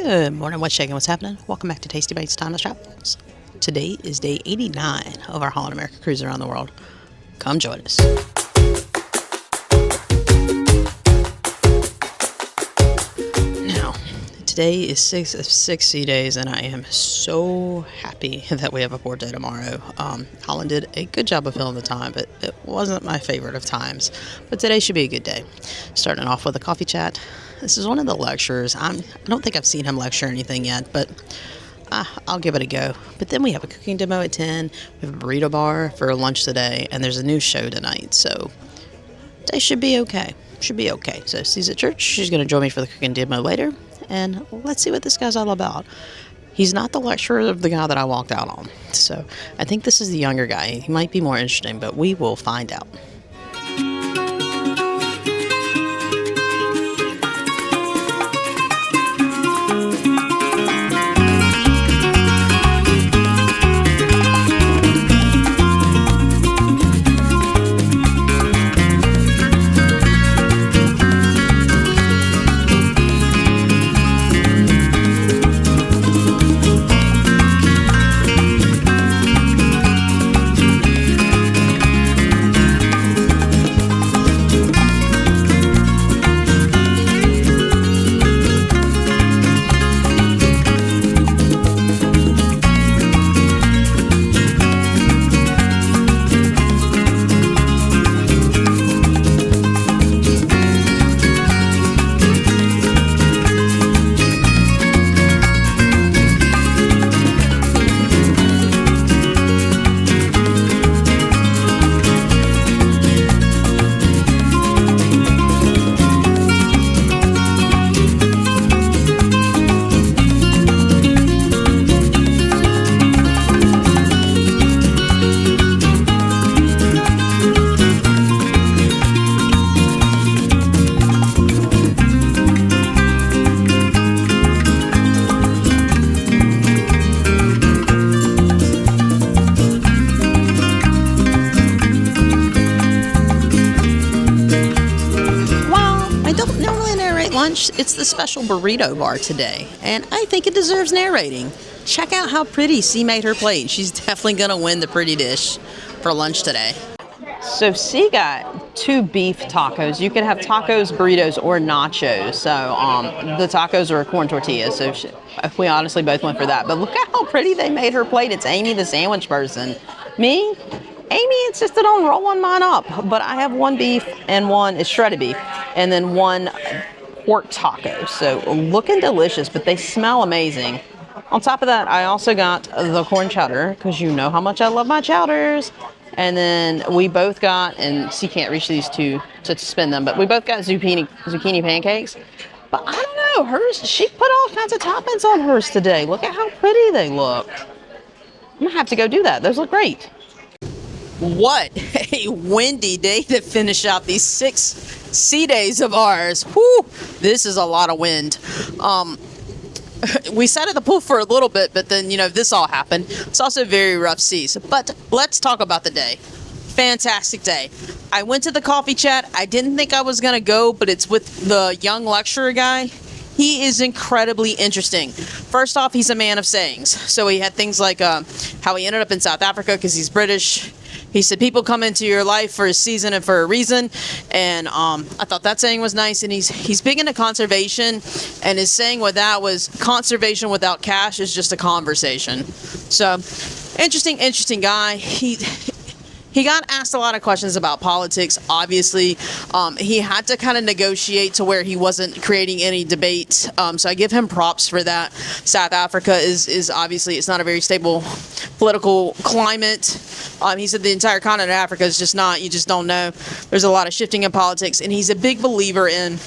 Good morning, what's shaking, what's happening? Welcome back to Tasty Bites Timeless Travels. Today is day 89 of our Holland America cruise around the world. Come join us. Now, today is 6 of 6 sea days, and I am so happy that we have a port day tomorrow. Holland did a good job of filling the time, but it wasn't my favorite of times. But today should be a good day. Starting off with a coffee chat. This is one of the lecturers. I don't think I've seen him lecture anything yet, but I'll give it a go. But then we have a cooking demo at 10. We have a Burrito Bar for lunch today, and there's a new show tonight. So they should be okay. Should be okay. So she's at church. She's going to join me for the cooking demo later, and let's see what this guy's all about. He's not the lecturer of the guy that I walked out on. So I think this is the younger guy. He might be more interesting, but we will find out. It's the special Burrito Bar today, and I think it deserves narrating. Check out how pretty C made her plate. She's definitely going to win the pretty dish for lunch today. So C got 2 beef tacos. You can have tacos, burritos, or nachos. So the tacos are corn tortillas, so we honestly both went for that. But look at how pretty they made her plate. It's Amy, the sandwich person. Me? Amy insisted on rolling mine up, but I have 1 beef and 1 is shredded beef, and then 1 pork tacos. So looking delicious, but they smell amazing. On top of that, I also got the corn chowder, because you know how much I love my chowders. And then we both got, and she can't reach these two to spin them, but we both got zucchini pancakes. But I don't know, hers, she put all kinds of toppings on hers today. Look at how pretty they look. I'm gonna have to go do that. Those look great. What a windy day to finish out these 6 sea days of ours. Whew, this is a lot of wind. We sat at the pool for a little bit, but then, this all happened. It's also very rough seas. But let's talk about the day. Fantastic day. I went to the coffee chat. I didn't think I was going to go, but it's with the young lecturer guy. He is incredibly interesting. First off, he's a man of sayings. So he had things like how he ended up in South Africa because he's British. He said people come into your life for a season and for a reason, and I thought that saying was nice. And he's big into conservation, and his saying with that was conservation without cash is just a conversation. So interesting guy. He got asked a lot of questions about politics. Obviously, he had to kind of negotiate to where he wasn't creating any debate. So I give him props for that. South Africa is obviously, it's not a very stable political climate. He said the entire continent of Africa is just not, you just don't know. There's a lot of shifting in politics, and he's a big believer in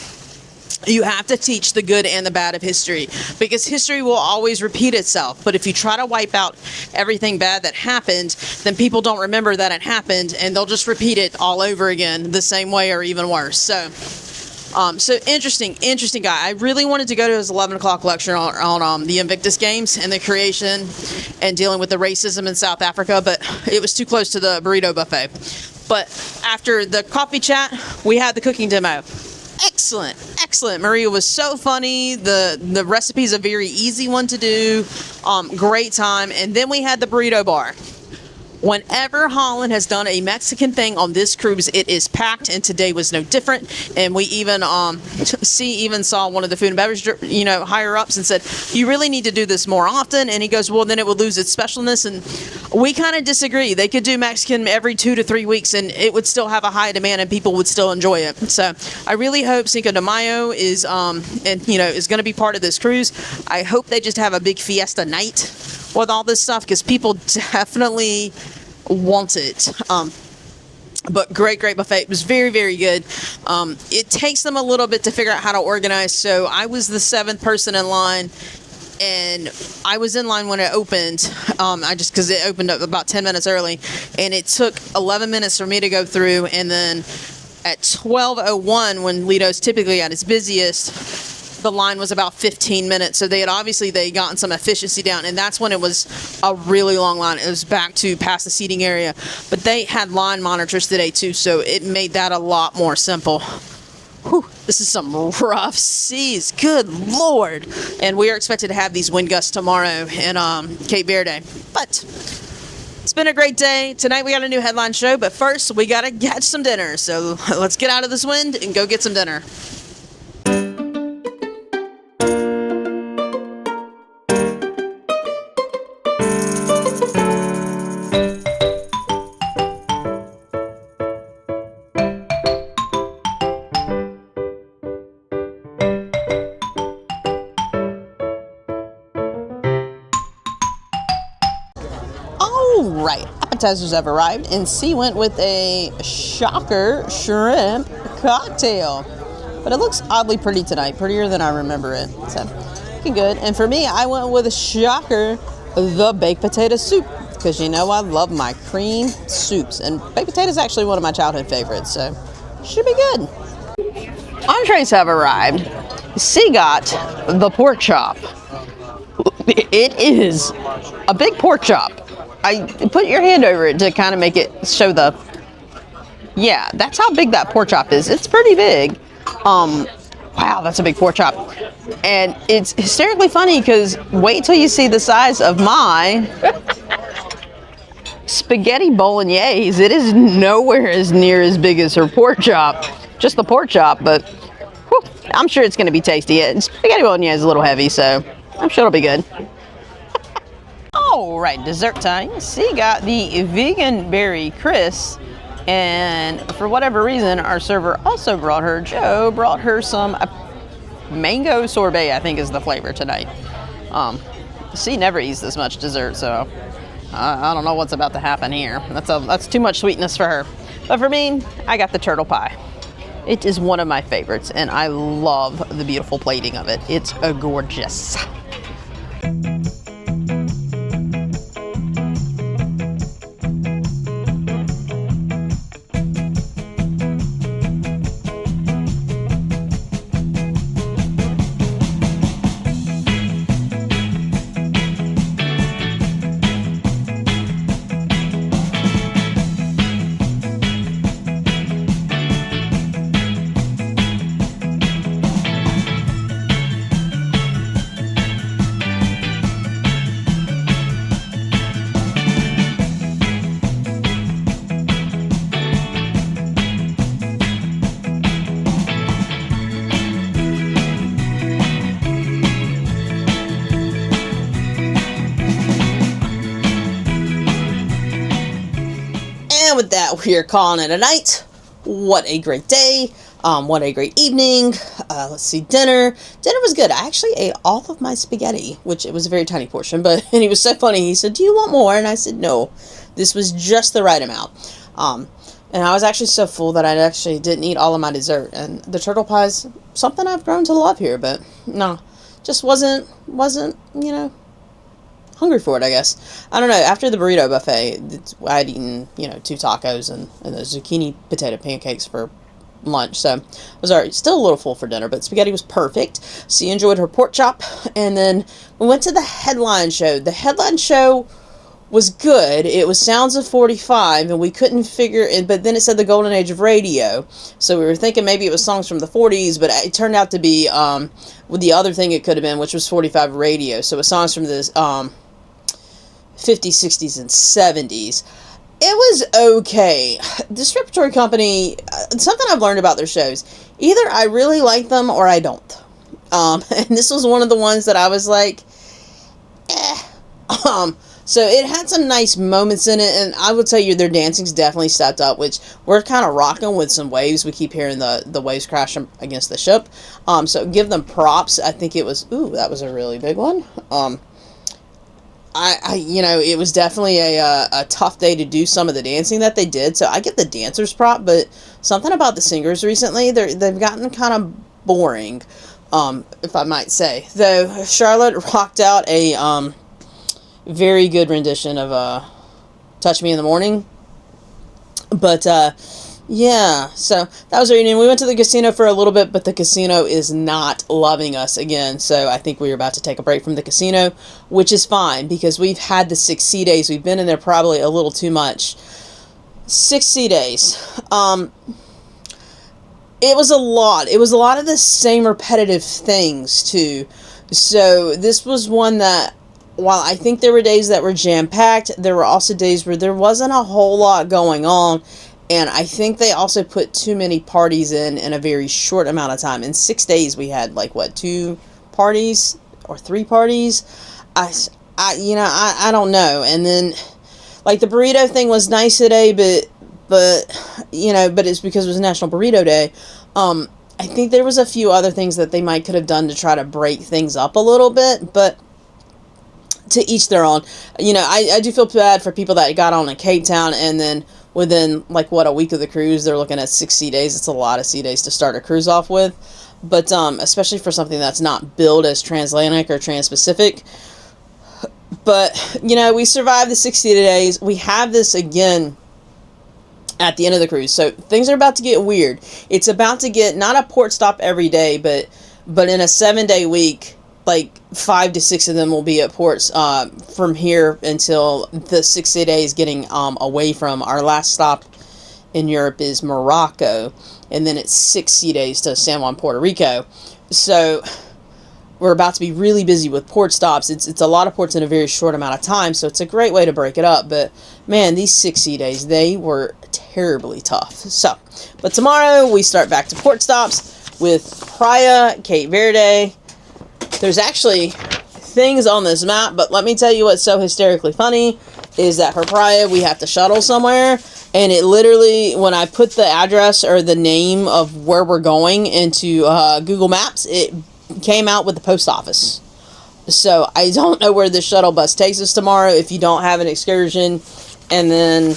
you have to teach the good and the bad of history, because history will always repeat itself. But if you try to wipe out everything bad that happened, then people don't remember that it happened, and they'll just repeat it all over again the same way or even worse. So interesting guy. I really wanted to go to his 11 o'clock lecture on the Invictus Games and the creation and dealing with the racism in South Africa, but it was too close to the burrito buffet. But after the coffee chat, we had the cooking demo. Excellent, excellent. Maria was so funny. The recipe's a very easy one to do. Great time. And then we had the Burrito Bar. Whenever Holland has done a Mexican thing on this cruise, it is packed, and today was no different. And we even saw one of the food and beverage, higher ups, and said, "You really need to do this more often." And he goes, "Well, then it would lose its specialness." And we kind of disagree. They could do Mexican every 2 to 3 weeks, and it would still have a high demand, and people would still enjoy it. So I really hope Cinco de Mayo is going to be part of this cruise. I hope they just have a big fiesta night with all this stuff, because people definitely want it. But great buffet. It was very, very good. It takes them a little bit to figure out how to organize. So I was the 7th person in line, and I was in line when it opened. Because it opened up about 10 minutes early, and it took 11 minutes for me to go through. And then at 12:01, when Lido's typically at its busiest, the line was about 15 minutes. So they had gotten some efficiency down, and that's when it was a really long line. It was back to past the seating area, but they had line monitors today too, so it made that a lot more simple. Whew, this is some rough seas, good Lord. And we are expected to have these wind gusts tomorrow in Cape Verde. But it's been a great day. Tonight we got a new headline show, but first we gotta catch some dinner. So let's get out of this wind and go get some dinner. Right, appetizers have arrived, and C went with a shocker shrimp cocktail. But it looks oddly pretty tonight, prettier than I remember it. So, looking good. And for me, I went with a shocker, the baked potato soup, because I love my cream soups. And baked potato is actually one of my childhood favorites, so should be good. Entrees have arrived. C got the pork chop. It is a big pork chop. I put your hand over it to kind of make it show yeah, that's how big that pork chop is. It's pretty big. Wow, that's a big pork chop. And it's hysterically funny because wait till you see the size of my spaghetti bolognese. It is nowhere as near as big as her pork chop. Just the pork chop, but whew, I'm sure it's going to be tasty. Spaghetti bolognese is a little heavy, so I'm sure it'll be good. All right, dessert time. C got the vegan berry crisp, and for whatever reason, our server also brought her some mango sorbet, I think is the flavor tonight. C never eats this much dessert, so I don't know what's about to happen here. That's too much sweetness for her. But for me, I got the turtle pie. It is one of my favorites, and I love the beautiful plating of it. It's gorgeous. And with that, we are calling it a night. What a great day. What a great evening. Let's see, dinner. Dinner was good. I actually ate all of my spaghetti, which it was a very tiny portion, and he was so funny. He said, "Do you want more?" And I said, "No, this was just the right amount." And I was actually so full that I actually didn't eat all of my dessert. And the turtle pie's something I've grown to love here, but no, just wasn't, hungry for it, I guess. I don't know. After the burrito buffet, I'd eaten, 2 tacos and those zucchini potato pancakes for lunch. So I was already still a little full for dinner, but spaghetti was perfect. She enjoyed her pork chop. And then we went to the headline show. The headline show was good. It was Sounds of 45, and we couldn't figure it, but then it said the golden age of radio. So we were thinking maybe it was songs from the 40s, but it turned out to be with the other thing it could have been, which was 45 radio. So it was songs from the 50s, 60s, and 70s. It was okay. This repertory company, something I've learned about their shows, either I really like them or I don't. And this was one of the ones that I was like, eh. So it had some nice moments in it, and I will tell you their dancing's definitely stepped up, which we're kind of rocking with some waves. We keep hearing the waves crashing against the ship. So give them props. I think it was, that was a really big one. It was definitely a tough day to do some of the dancing that they did. So I get the dancers prop, but something about the singers recently, they've gotten kind of boring, if I might say. Though Charlotte rocked out a very good rendition of Touch Me in the Morning. But yeah, so that was our evening. We went to the casino for a little bit, but the casino is not loving us again. So I think we're about to take a break from the casino, which is fine because we've had the 6 sea days. We've been in there probably a little too much. 6 sea days. It was a lot. It was a lot of the same repetitive things too. So this was one that, while I think there were days that were jam-packed, there were also days where there wasn't a whole lot going on. And I think they also put too many parties in a very short amount of time. In 6 days, we had, 2 parties or 3 parties? I don't know. And then, the burrito thing was nice today, but it's because it was National Burrito Day. I think there was a few other things that they might could have done to try to break things up a little bit, but to each their own. I do feel bad for people that got on in Cape Town and then within a week of the cruise they're looking at 6 sea days. It's a lot of sea days to start a cruise off with, but especially for something that's not billed as transatlantic or trans-Pacific. But we survived the 60 days. We have this again at the end of the cruise, so things are about to get weird. It's about to get not a port stop every day, but in a 7-day week, 5 to 6 of them will be at ports from here until the 60 days getting away from. Our last stop in Europe is Morocco, and then it's 6 sea days to San Juan, Puerto Rico. So we're about to be really busy with port stops. It's a lot of ports in a very short amount of time, so it's a great way to break it up. But man, these 6 sea days, they were terribly tough. So, but tomorrow we start back to port stops with Praia, Cape Verde. There's actually things on this map, but let me tell you what's so hysterically funny is that for Praia, we have to shuttle somewhere, and it literally, when I put the address or the name of where we're going into Google Maps, it came out with the post office. So I don't know where this shuttle bus takes us tomorrow if you don't have an excursion. And then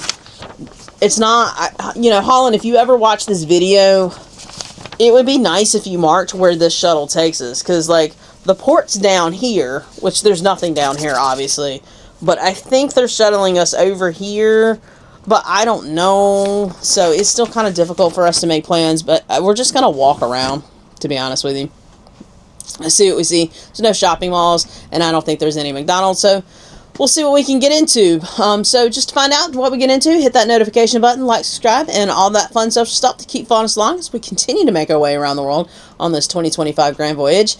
it's not, Holland, if you ever watch this video, it would be nice if you marked where this shuttle takes us, because the port's down here, which there's nothing down here, obviously. But I think they're shuttling us over here, but I don't know. So it's still kind of difficult for us to make plans, but we're just going to walk around, to be honest with you. Let's see what we see. There's no shopping malls, and I don't think there's any McDonald's, so we'll see what we can get into. So just to find out what we get into, hit that notification button, like, subscribe, and all that fun social stuff to keep following us along as we continue to make our way around the world on this 2025 Grand Voyage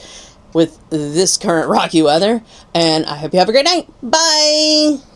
with this current rocky weather. And I hope you have a great night. Bye!